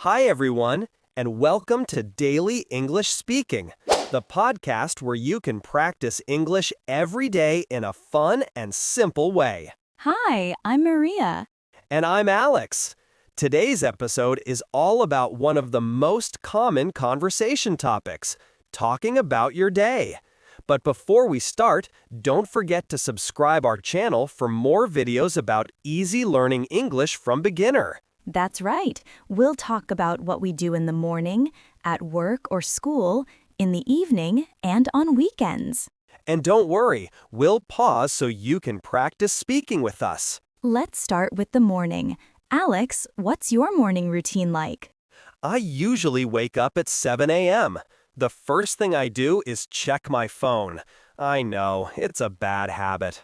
Hi, everyone, and welcome to Daily English Speaking, the podcast where you can practice English every day in a fun and simple way. Hi, I'm Maria. And I'm Alex. Today's episode is all about one of the most common conversation topics, talking about your day. But before we start, don't forget to subscribe our channel for more videos about easy learning English from beginner. That's right. We'll talk about what we do in the morning, at work or school, in the evening, and on weekends. And don't worry, we'll pause so you can practice speaking with us. Let's start with the morning. Alex, what's your morning routine like? I usually wake up at 7 a.m. The first thing I do is check my phone. I know, it's a bad habit.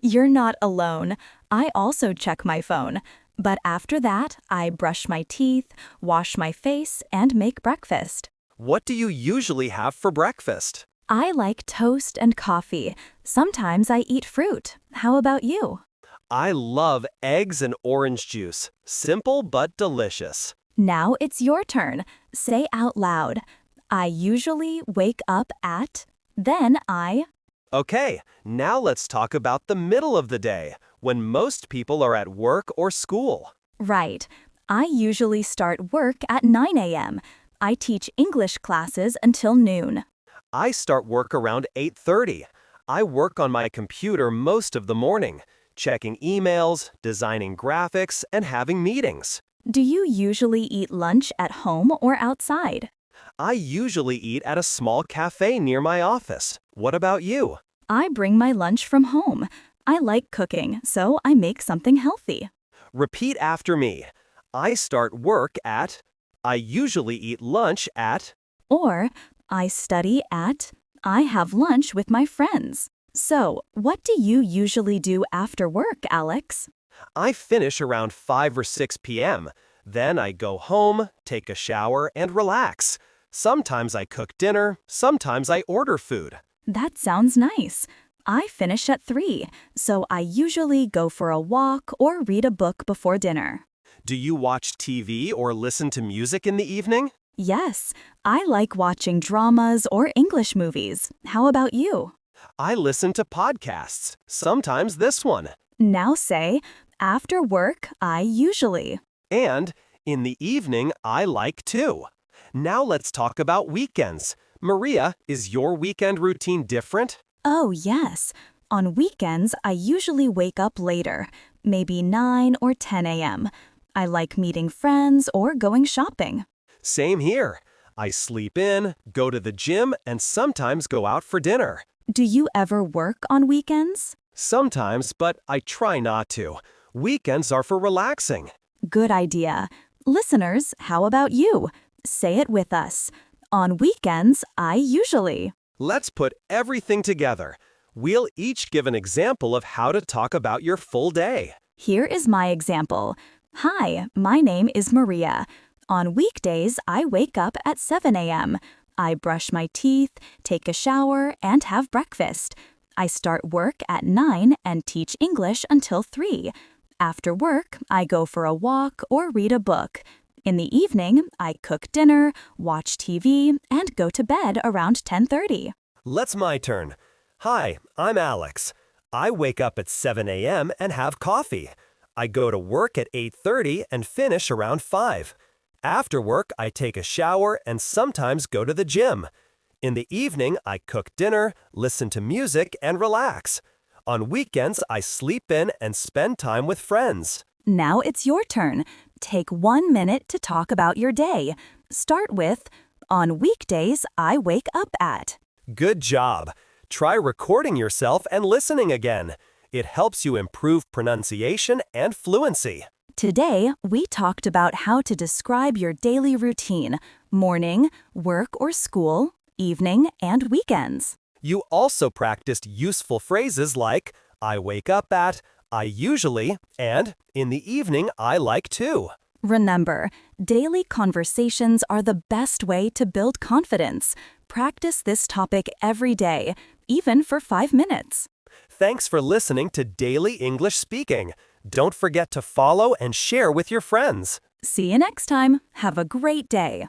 You're not alone. I also check my phone. But after that, I brush my teeth, wash my face, and make breakfast. What do you usually have for breakfast? I like toast and coffee. Sometimes I eat fruit. How about you? I love eggs and orange juice. Simple but delicious. Now it's your turn. Say out loud. I usually wake up at, then I. Okay, now let's talk about the middle of the day, when most people are at work or school. Right. I usually start work at 9 a.m. I teach English classes until noon. I start work around 8:30. I work on my computer most of the morning, checking emails, designing graphics, and having meetings. Do you usually eat lunch at home or outside? I usually eat at a small cafe near my office. What about you? I bring my lunch from home. I like cooking, so I make something healthy. Repeat after me. I start work at. I usually eat lunch at. Or, I study at. I have lunch with my friends. So, what do you usually do after work, Alex? I finish around 5 or 6 p.m. Then I go home, take a shower, and relax. Sometimes I cook dinner, sometimes I order food. That sounds nice. I finish at 3, so I usually go for a walk or read a book before dinner. Do you watch TV or listen to music in the evening? Yes, I like watching dramas or English movies. How about you? I listen to podcasts, sometimes this one. Now say, after work, I usually. And in the evening, I like to. Now let's talk about weekends. Maria, is your weekend routine different? Oh, yes. On weekends, I usually wake up later, maybe 9 or 10 a.m. I like meeting friends or going shopping. Same here. I sleep in, go to the gym, and sometimes go out for dinner. Do you ever work on weekends? Sometimes, but I try not to. Weekends are for relaxing. Good idea. Listeners, how about you? Say it with us. On weekends, I usually. Let's put everything together. We'll each give an example of how to talk about your full day. Here is my example. Hi, my name is Maria. On weekdays, I wake up at 7 a.m. I brush my teeth, take a shower, and have breakfast. I start work at 9 and teach English until 3. After work, I go for a walk or read a book. In the evening, I cook dinner, watch TV, and go to bed around 10:30. Let's my turn. Hi, I'm Alex. I wake up at 7 a.m. and have coffee. I go to work at 8:30 and finish around 5. After work, I take a shower and sometimes go to the gym. In the evening, I cook dinner, listen to music, and relax. On weekends, I sleep in and spend time with friends. Now it's your turn. Take 1 minute to talk about your day. Start with, on weekdays, I wake up at. Good job. Try recording yourself and listening again. It helps you improve pronunciation and fluency. Today, we talked about how to describe your daily routine, morning, work or school, evening, and weekends. You also practiced useful phrases like, I wake up at, I usually, and in the evening, I like to. Remember, daily conversations are the best way to build confidence. Practice this topic every day, even for 5 minutes. Thanks for listening to Daily English Speaking. Don't forget to follow and share with your friends. See you next time. Have a great day.